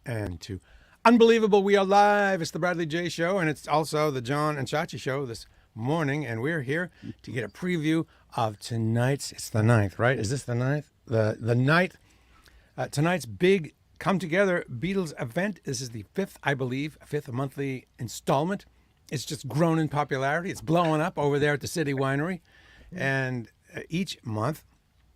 and to Unbelievable. We are live. It's the Bradley J Show, and it's also the John and Chachi Show this morning. And we're here to get a preview of tonight's. It's the ninth, right? Is this the ninth? The ninth. Tonight's big come together Beatles event. This is the fifth, I believe, fifth monthly installment. It's just grown in popularity. It's blowing up over there at the City Winery, and each month.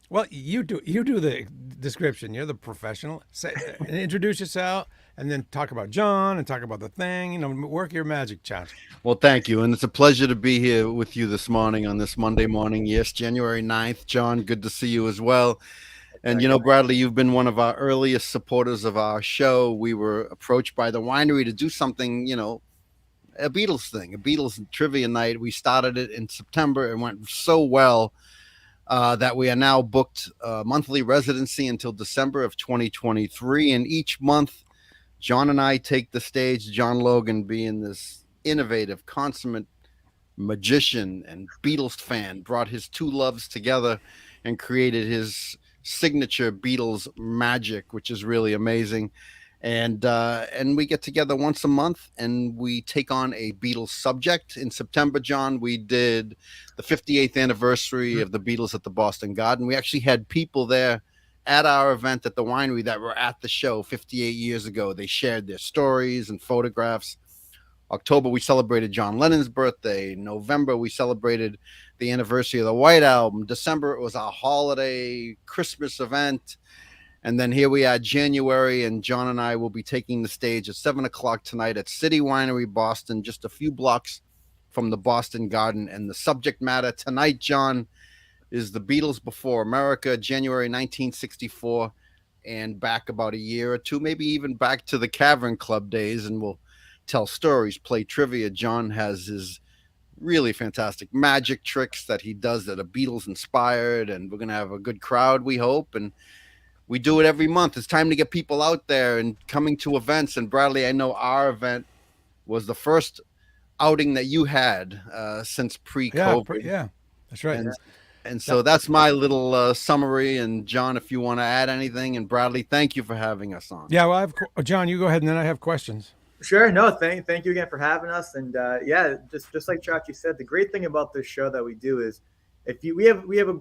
Well, you do the description. You're the professional. Say, introduce yourself, and then talk about John and talk about the thing. You know, work your magic, Chachi. Well, thank you. And it's a pleasure to be here with you this morning on this Monday morning. Yes, January 9th. John, good to see you as well. And, you know, Bradley, you've been one of our earliest supporters of our show. We were approached by the winery to do something, you know, a Beatles thing, a Beatles trivia night. We started it in September and went so well that we are now booked monthly residency until December of 2023. And each month, John and I take the stage, John Logan being this innovative, consummate magician and Beatles fan, brought his two loves together and created his signature Beatles magic, which is really amazing. And we get together once a month and we take on a Beatles subject. In September, John, we did the 58th anniversary of the Beatles at the Boston Garden. We actually had people there at our event at the winery that were at the show 58 years ago. They shared their stories and photographs. October, we celebrated John Lennon's birthday. November, we celebrated the anniversary of the White Album. December, it was our holiday Christmas event. And then here we are, January, and John and I will be taking the stage at 7 o'clock tonight at City Winery, Boston, just a few blocks from the Boston Garden. And the subject matter tonight, John, is the Beatles Before America, January 1964, and back about a year or two, maybe even back to the Cavern Club days, and we'll tell stories, play trivia. John has his really fantastic magic tricks that he does that are Beatles inspired, and we're going to have a good crowd, we hope, and we do it every month. It's time to get people out there and coming to events. And Bradley, I know our event was the first outing that you had since pre-COVID. Yeah, that's right. And so that's my little summary. And John, if you want to add anything, and Bradley, thank you for having us on. Yeah, well, John, you go ahead, and then I have questions. Sure. No, thank you again for having us. And yeah, just like Chachi said, the great thing about this show that we do is we have a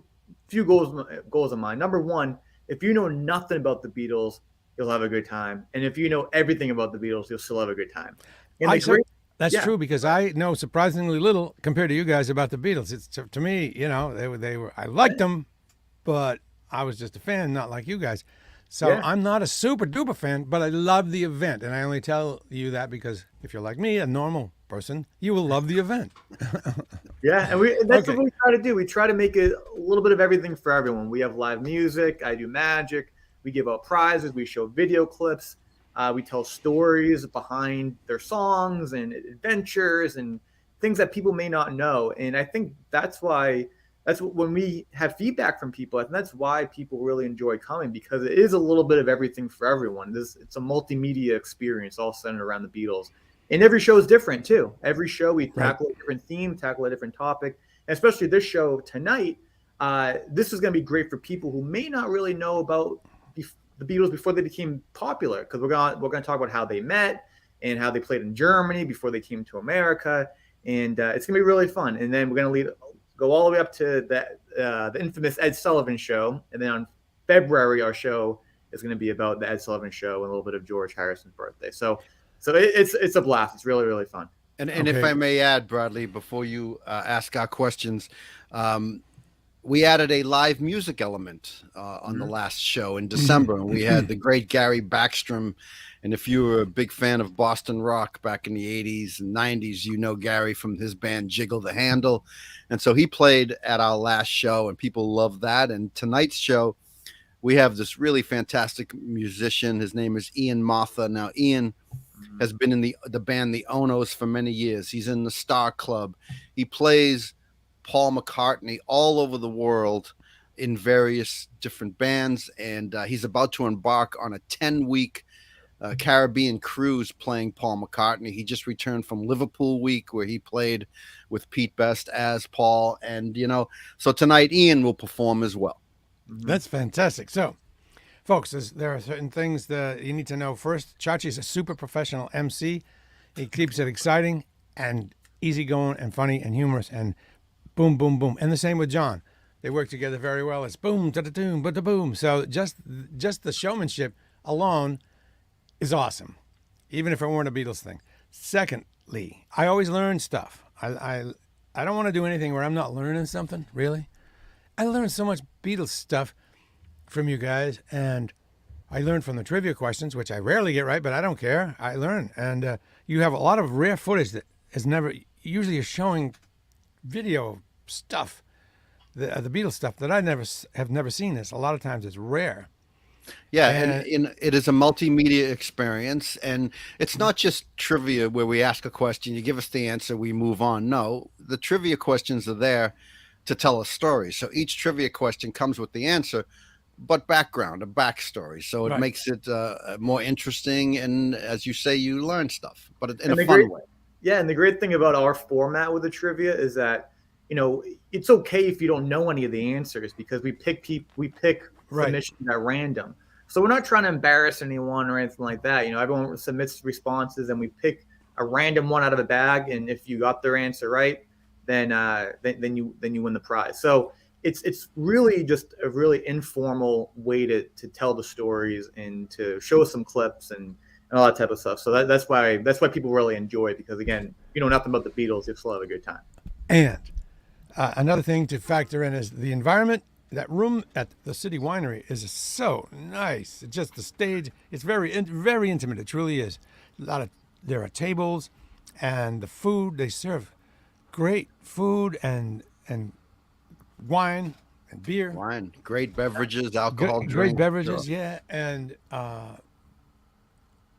few goals in mind. Number one, if you know nothing about the Beatles, you'll have a good time. And if you know everything about the Beatles, you'll still have a good time. That's true, because I know surprisingly little compared to you guys about the Beatles. It's to me, you know, they were I liked them, but I was just a fan, not like you guys. So I'm not a super duper fan, but I love the event, and I only tell you that because if you're like me, a normal person, you will love the event. Yeah, and that's what we try to do. We try to make a little bit of everything for everyone. We have live music. I do magic. We give out prizes. We show video clips. We tell stories behind their songs and adventures and things that people may not know. And I think when we have feedback from people, I think that's why people really enjoy coming, because it is a little bit of everything for everyone. It's a multimedia experience all centered around the Beatles. And every show is different too. Every show we tackle a different theme, tackle a different topic. And especially this show tonight, this is going to be great for people who may not really know about the Beatles before they became popular, because we're going to talk about how they met and how they played in Germany before they came to America, and it's going to be really fun. And then we're going to go all the way up to the infamous Ed Sullivan Show, and then on February our show is going to be about the Ed Sullivan Show and a little bit of George Harrison's birthday. So it's a blast. It's really, really fun. And if I may add, Bradley, before you ask our questions, we added a live music element on the last show in December. And we had the great Gary Backstrom. And if you were a big fan of Boston rock back in the 80s and 90s, you know Gary from his band Jiggle the Handle. And so he played at our last show, and people love that. And tonight's show, we have this really fantastic musician. His name is Ian Martha. Now, Ian has been in the band The Onos for many years. He's in the Star Club. He plays Paul McCartney all over the world in various different bands, and he's about to embark on a 10-week Caribbean cruise playing Paul McCartney. He just returned from Liverpool week, where he played with Pete Best as Paul, and so tonight Ian will perform as well. That's fantastic. So folks, there are certain things that you need to know. First, Chachi's a super professional MC. He keeps it exciting and easygoing and funny and humorous and boom, boom, boom. And the same with John. They work together very well. It's boom, da da doom, but da boom. So just the showmanship alone is awesome, even if it weren't a Beatles thing. Secondly, I always learn stuff. I don't want to do anything where I'm not learning something, really. I learned so much Beatles stuff from you guys, and I learned from the trivia questions, which I rarely get right, but I don't care. I learn. And you have a lot of rare footage that usually is showing video stuff, the Beatles stuff that I have never seen this. A lot of times it's rare. Yeah, and it is a multimedia experience, and it's not just trivia where we ask a question, you give us the answer, we move on. No, the trivia questions are there to tell a story. So each trivia question comes with the answer, but background, a backstory. So it makes it more interesting, and as you say, you learn stuff, but in a fun way. Yeah, and the great thing about our format with the trivia is that, it's okay if you don't know any of the answers, because we pick submissions at random. So we're not trying to embarrass anyone or anything like that. Everyone submits responses, and we pick a random one out of a bag. And if you got their answer right, then you win the prize. So it's really just a really informal way to tell the stories and to show some clips and all that type of stuff. So that's why people really enjoy it, because again, if you know nothing about the Beatles, you'll still have a good time. And another thing to factor in is the environment. That room at the City Winery is so nice. It's just the stage. It's very intimate. It truly is. There are tables, and the food they serve, great food and wine and beer. Wine, great beverages, alcohol drinks. Great beverages, yeah. And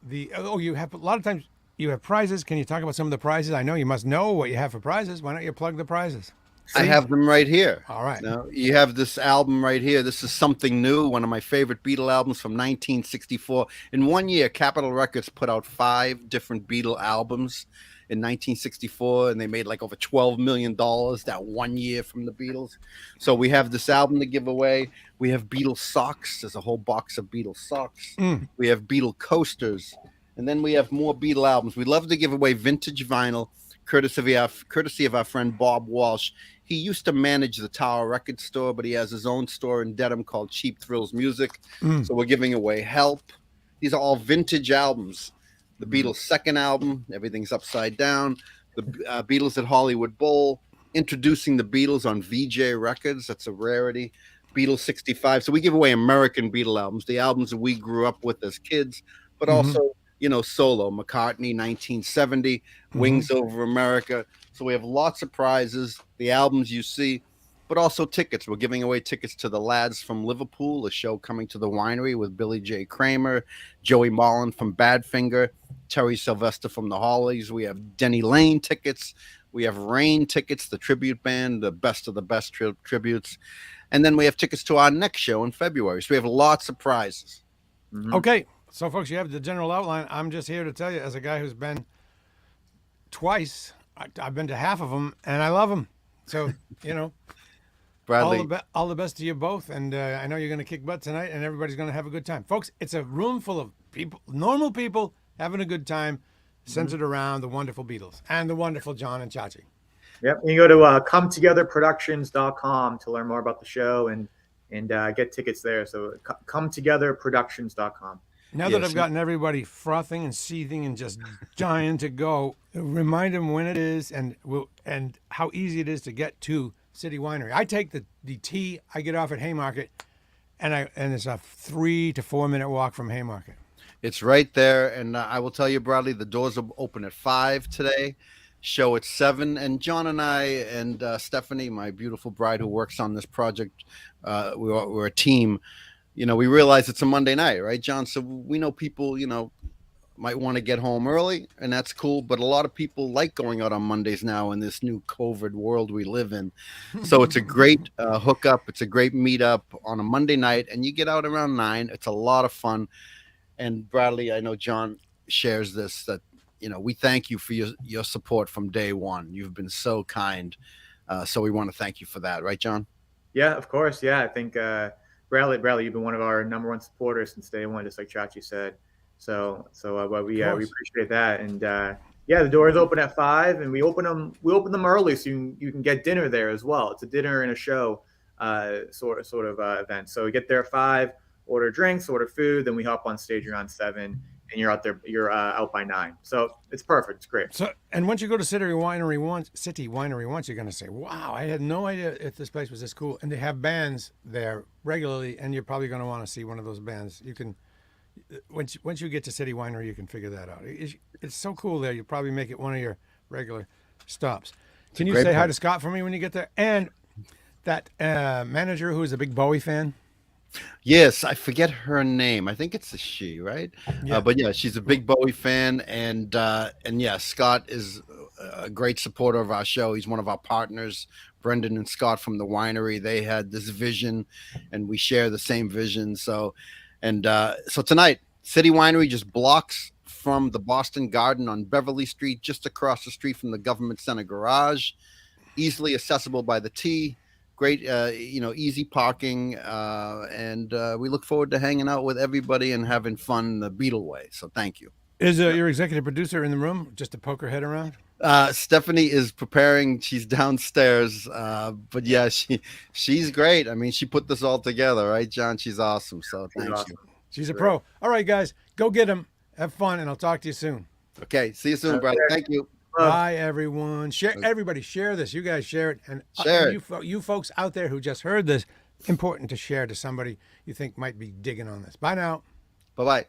you have a lot of times you have prizes. Can you talk about some of the prizes? I know you must know what you have for prizes. Why don't you plug the prizes? I have them right here. All right. Now, you have this album right here. This is Something New, one of my favorite Beatle albums from 1964. In 1 year, Capitol Records put out 5 different Beatle albums in 1964, and they made like over $12 million that 1 year from the Beatles. So we have this album to give away. We have Beatles socks. There's a whole box of Beatles socks. We have Beatle coasters. And then we have more Beatle albums. We love to give away vintage vinyl, courtesy of our friend Bob Walsh. He used to manage the Tower Record store, but he has his own store in Dedham called Cheap Thrills Music. So we're giving away Help. These are all vintage albums. The Beatles' second album, Everything's Upside Down. The Beatles at Hollywood Bowl. Introducing the Beatles on VJ Records. That's a rarity. Beatles 65. So we give away American Beatle albums, the albums that we grew up with as kids, but also, solo. McCartney, 1970. Wings Over America. So we have lots of prizes, the albums you see, but also tickets. We're giving away tickets to The Lads from Liverpool, a show coming to the Winery with Billy J. Kramer, Joey Molland from Badfinger, Terry Sylvester from the Hollies. We have Denny Lane tickets. We have Rain tickets, the tribute band, the best of the best tributes. And then we have tickets to our next show in February. So we have lots of prizes. Okay. So, folks, you have the general outline. I'm just here to tell you, as a guy who's been twice, I've been to half of them, and I love them. So, Bradley, all the best to you both. And I know you're going to kick butt tonight, and everybody's going to have a good time. Folks, it's a room full of people, normal people, having a good time, centered around the wonderful Beatles and the wonderful John and Chachi. Yep. You can go to cometogetherproductions.com to learn more about the show and get tickets there. So cometogetherproductions.com. Now that I've gotten everybody frothing and seething and just dying to go, remind them when it is and how easy it is to get to City Winery. I take the T. I get off at Haymarket, and it's a 3 to 4 minute walk from Haymarket. It's right there, and I will tell you, Bradley, the doors will open at 5 today. Show at 7, and John and I and Stephanie, my beautiful bride who works on this project, we're a team. We realize it's a Monday night, right, John? So we know people, might want to get home early, and that's cool. But a lot of people like going out on Mondays now in this new COVID world we live in. So it's a great hookup. It's a great meetup on a Monday night, and you get out around 9. It's a lot of fun. And Bradley, I know John shares this, that, we thank you for your support from day one. You've been so kind. So we want to thank you for that. Right, John? Yeah, of course. Yeah, I think, Bradley, you've been one of our number one supporters since day one, just like Chachi said. We appreciate that. And yeah, the doors open at 5, and we open them early so you can get dinner there as well. It's a dinner and a show sort of event. So we get there at 5, order drinks, order food, then we hop on stage around 7, and you're out there. You're out by 9. So it's perfect. It's great. So, and once you go to City Winery once, you're going to say, "Wow, I had no idea if this place was this cool." And they have bands there regularly, and you're probably going to want to see one of those bands. You can, once you get to City Winery, you can figure that out. It's so cool there. You probably make it one of your regular stops. Can you say hi to Scott for me when you get there? And that manager who is a big Bowie fan. Yes, I forget her name. I think it's a she, right? Yeah. But yeah, she's a big Bowie fan, and yeah, Scott is a great supporter of our show. He's one of our partners, Brendan and Scott from the Winery. They had this vision, and we share the same vision. So tonight, City Winery just blocks from the Boston Garden on Beverly Street, just across the street from the Government Center garage, easily accessible by the T. Great, easy parking, and we look forward to hanging out with everybody and having fun the Beatle way. So thank you. Is your executive producer in the room just to poke her head around? Stephanie is preparing. She's downstairs, but yeah, she's great. I mean, she put this all together, right, John? She's awesome. So thank you. She's a pro. All right, guys, go get them. Have fun, and I'll talk to you soon. Okay, see you soon, brother. Thank you. Bye, everyone. Everybody share this. You guys share it. And share you folks out there who just heard this, important to share to somebody you think might be digging on this. Bye now. Bye-bye.